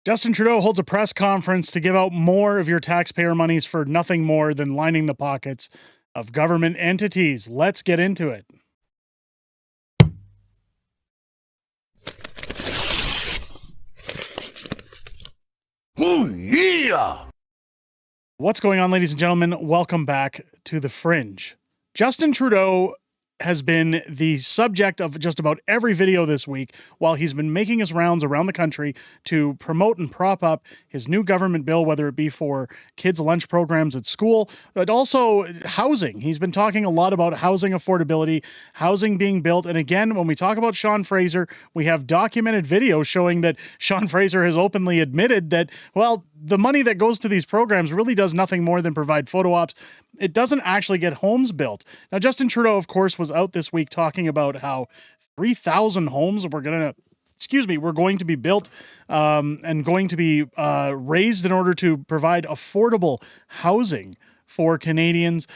Justin Trudeau holds a press conference to give out more of your taxpayer monies for nothing more than lining the pockets of government entities. Let's get into it. Oh, yeah! What's going on, ladies and gentlemen? Welcome back to the Fringe. Justin Trudeau has been the subject of just about every video this week while he's been making his rounds around the country to promote and prop up his new government bill, whether it be for kids' lunch programs at school, but also housing. He's been talking a lot about housing affordability, housing being built. And again, when we talk about Sean Fraser, we have documented video showing that Sean Fraser has openly admitted that, well, the money that goes to these programs really does nothing more than provide photo ops. It doesn't actually get homes built. Now, Justin Trudeau, of course, was out this week talking about how 3,000 homes were going to be built and going to be raised in order to provide affordable housing for Canadians.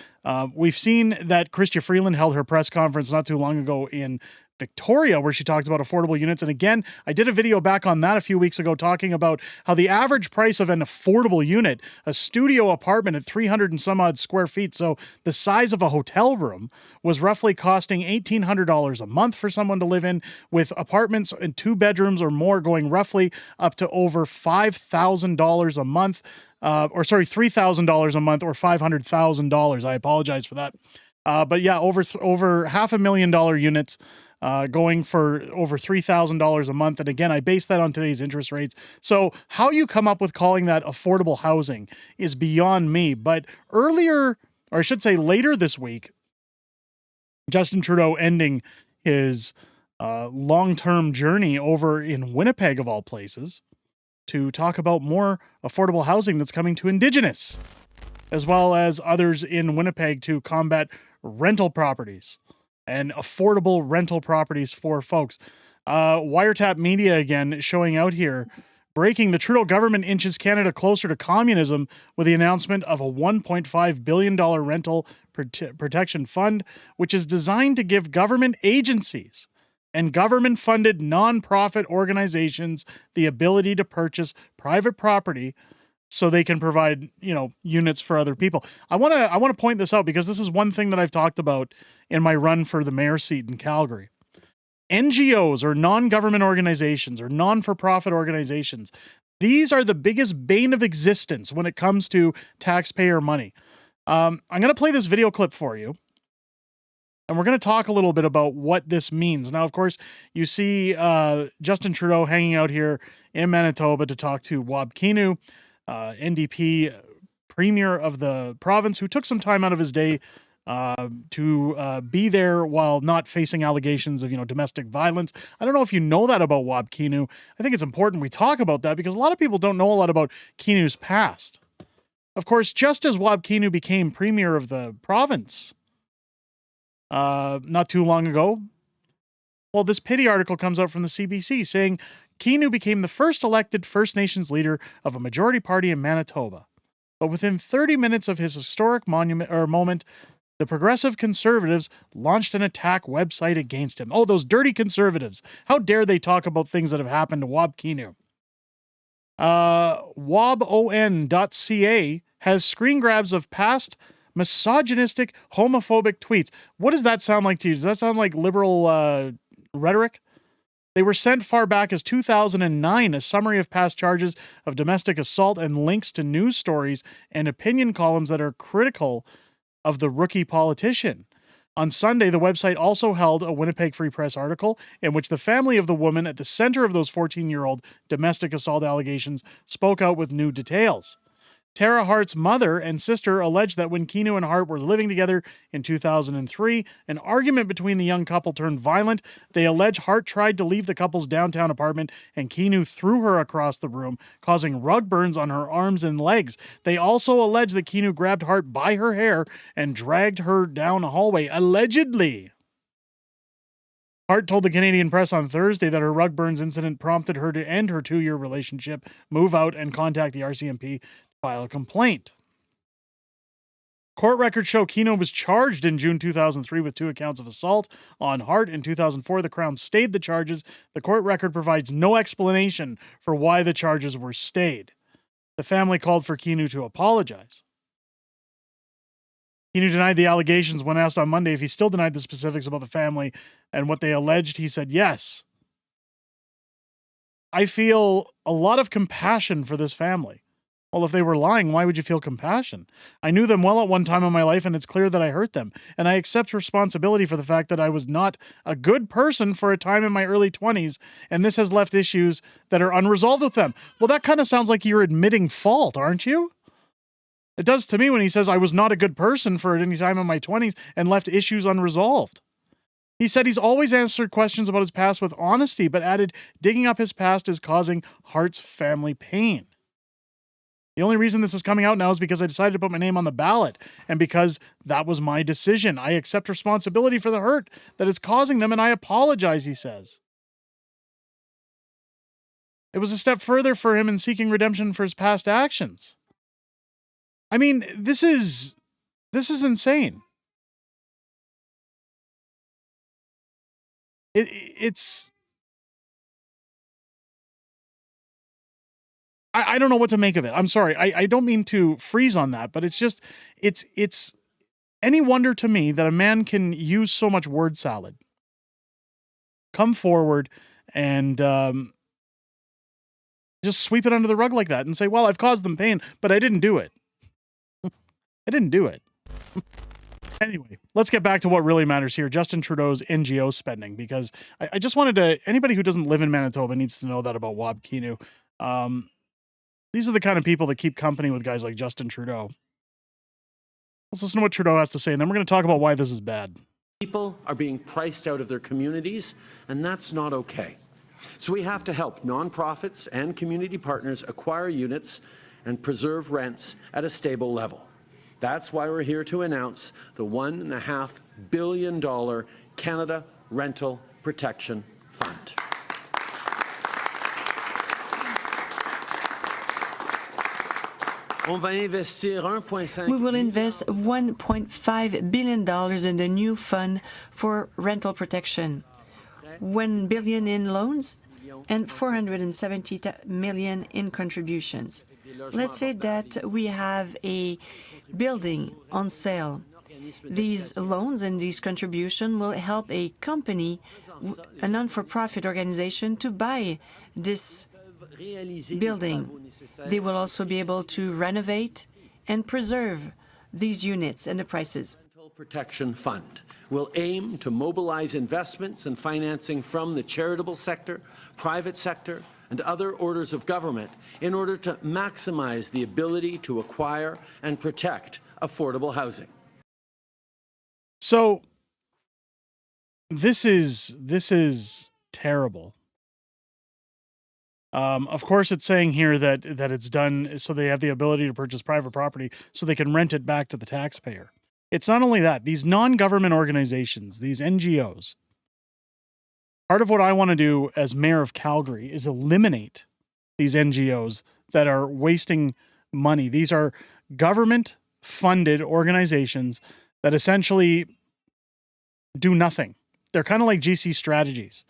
We've seen that Crystia Freeland held her press conference not too long ago in Victoria, where she talked about affordable units. And again, I did a video back on that a few weeks ago talking about how the average price of an affordable unit, a studio apartment at 300 and some odd square feet, so the size of a hotel room, was roughly costing $1,800 a month for someone to live in, with apartments in 2 bedrooms or more going roughly up to over $5,000 a month. $3,000 a month or $500,000. I apologize for that. But yeah, over $500,000 units going for over $3,000 a month. And again, I base that on today's interest rates. So how you come up with calling that affordable housing is beyond me. But later this week, Justin Trudeau ending his long-term journey over in Winnipeg, of all places, to talk about more affordable housing that's coming to Indigenous, as well as others in Winnipeg to combat rental properties and affordable rental properties for folks. Wiretap Media again showing out here. Breaking: the Trudeau government inches Canada closer to communism with the announcement of a $1.5 billion rental protection fund, which is designed to give government agencies and government-funded nonprofit organizations the ability to purchase private property so they can provide, units for other people. I want to point this out because this is one thing that I've talked about in my run for the mayor seat in Calgary. NGOs, or non-government organizations, or non-for-profit organizations, these are the biggest bane of existence when it comes to taxpayer money. I'm going to play this video clip for you, and we're going to talk a little bit about what this means. Now, of course, you see Justin Trudeau hanging out here in Manitoba to talk to Wab Kinew, NDP premier of the province, who took some time out of his day to be there while not facing allegations of, domestic violence. I don't know if you know that about Wab Kinew. I think it's important we talk about that because a lot of people don't know a lot about Kinew's past. Of course, just as Wab Kinew became premier of the province not too long ago, well, this pity article comes out from the CBC saying Kinew became the first elected First Nations leader of a majority party in Manitoba. But within 30 minutes of his historic moment, the Progressive Conservatives launched an attack website against him. Oh, those dirty Conservatives. How dare they talk about things that have happened to Wab Kinew? wabon.ca has screen grabs of past misogynistic, homophobic tweets. What does that sound like to you? Does that sound like liberal rhetoric? They were sent far back as 2009, a summary of past charges of domestic assault and links to news stories and opinion columns that are critical of the rookie politician. On Sunday, the website also held a Winnipeg Free Press article in which the family of the woman at the center of those 14-year-old domestic assault allegations spoke out with new details. Tara Hart's mother and sister alleged that when Kinew and Hart were living together in 2003, an argument between the young couple turned violent. They allege Hart tried to leave the couple's downtown apartment and Kinew threw her across the room, causing rug burns on her arms and legs. They also allege that Kinew grabbed Hart by her hair and dragged her down a hallway, allegedly. Hart told the Canadian Press on Thursday that her rug burns incident prompted her to end her 2-year relationship, move out, and contact the RCMP to file a complaint. Court records show Keno was charged in June 2003 with 2 accounts of assault on Hart. In 2004, the Crown stayed the charges. The court record provides no explanation for why the charges were stayed. The family called for Keno to apologize. Keno denied the allegations. When asked on Monday if he still denied the specifics about the family and what they alleged, he said yes. I feel a lot of compassion for this family. Well, if they were lying, why would you feel compassion? I knew them well at one time in my life, and it's clear that I hurt them. And I accept responsibility for the fact that I was not a good person for a time in my early 20s, and this has left issues that are unresolved with them. Well, that kind of sounds like you're admitting fault, aren't you? It does to me when he says I was not a good person for any time in my 20s and left issues unresolved. He said he's always answered questions about his past with honesty, but added digging up his past is causing Hart's family pain. The only reason this is coming out now is because I decided to put my name on the ballot, and because that was my decision. I accept responsibility for the hurt that is causing them, and I apologize, he says. It was a step further for him in seeking redemption for his past actions. I mean, this is insane. It's I don't know what to make of it. I'm sorry. I don't mean to freeze on that, but it's just, it's any wonder to me that a man can use so much word salad, come forward and just sweep it under the rug like that and say, well, I've caused them pain, but I didn't do it. I didn't do it. Anyway, let's get back to what really matters here. Justin Trudeau's NGO spending, because I just wanted to, anybody who doesn't live in Manitoba needs to know that about Wab Kinew. These are the kind of people that keep company with guys like Justin Trudeau. Let's listen to what Trudeau has to say, and then we're going to talk about why this is bad. People are being priced out of their communities, and that's not okay. So we have to help nonprofits and community partners acquire units and preserve rents at a stable level. That's why we're here to announce the $1.5 billion Canada Rental Protection Fund. We will invest $1.5 billion in the new fund for rental protection, $1 billion in loans, and $470 million in contributions. Let's say that we have a building on sale. These loans and these contributions will help a company, a non-for-profit organization, to buy this building. They will also be able to renovate and preserve these units and the prices. Rental Protection Fund will aim to mobilize investments and financing from the charitable sector, private sector, and other orders of government in order to maximize the ability to acquire and protect affordable housing. So this is terrible. Of course, it's saying here that it's done so they have the ability to purchase private property so they can rent it back to the taxpayer. It's not only that. These non-government organizations, these NGOs, part of what I want to do as mayor of Calgary is eliminate these NGOs that are wasting money. These are government-funded organizations that essentially do nothing. They're kind of like GC Strategies.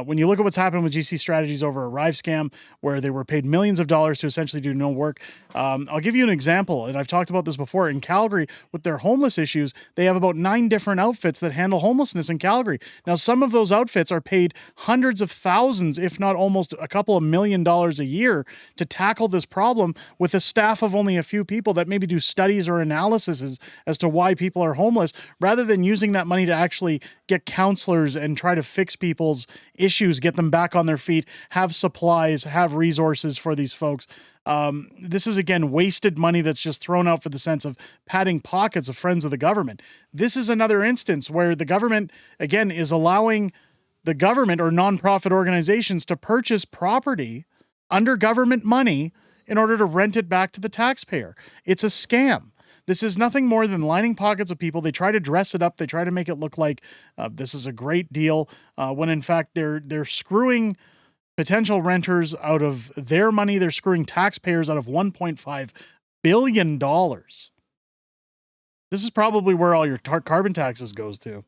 When you look at what's happened with GC Strategies over a Rive scam, where they were paid millions of dollars to essentially do no work. I'll give you an example, and I've talked about this before. In Calgary, with their homeless issues, they have about 9 different outfits that handle homelessness in Calgary. Now, some of those outfits are paid hundreds of thousands, if not almost a couple of $1 million a year, to tackle this problem with a staff of only a few people that maybe do studies or analyses as to why people are homeless, rather than using that money to actually get counselors and try to fix people's issues, get them back on their feet, have supplies, have resources for these folks. This is, again, wasted money that's just thrown out for the sense of padding pockets of friends of the government. This is another instance where the government, again, is allowing the government or nonprofit organizations to purchase property under government money in order to rent it back to the taxpayer. It's a scam. This is nothing more than lining pockets of people. They try to dress it up. They try to make it look like this is a great deal, when in fact they're screwing potential renters out of their money. They're screwing taxpayers out of $1.5 billion. This This is probably where all your carbon taxes goes to.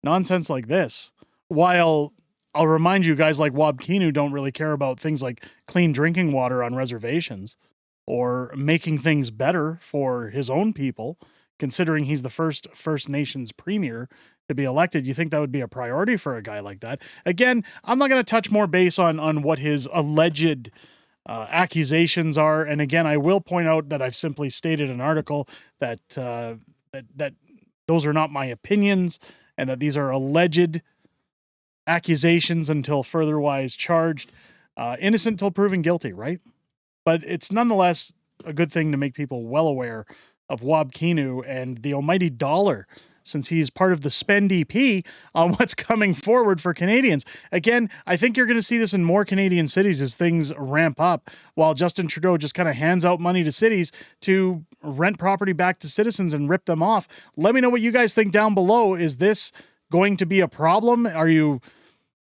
Nonsense like this. While I'll remind you, guys like Wabkinu don't really care about things like clean drinking water on reservations or making things better for his own people, considering he's the first First Nations premier to be elected. You think that would be a priority for a guy like that? Again, I'm not going to touch more base on what his alleged accusations are. And again, I will point out that I've simply stated an article that that those are not my opinions, and that these are alleged accusations until furtherwise charged. Innocent till proven guilty, right? But it's nonetheless a good thing to make people well aware of Wabkinu and the almighty dollar, since he's part of the Spend EP on what's coming forward for Canadians. Again, I think you're going to see this in more Canadian cities as things ramp up, while Justin Trudeau just kind of hands out money to cities to rent property back to citizens and rip them off. Let me know what you guys think down below. Is this going to be a problem? Are you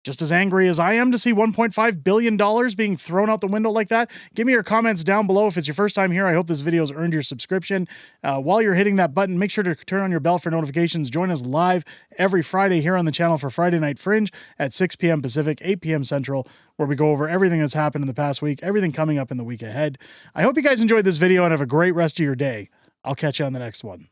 just as angry as I am to see $1.5 billion being thrown out the window like that? Give me your comments down below. If it's your first time here, I hope this video has earned your subscription. While you're hitting that button, make sure to turn on your bell for notifications. Join us live every Friday here on the channel for Friday Night Fringe at 6 p.m. Pacific, 8 p.m. Central, where we go over everything that's happened in the past week, everything coming up in the week ahead. I hope you guys enjoyed this video and have a great rest of your day. I'll catch you on the next one.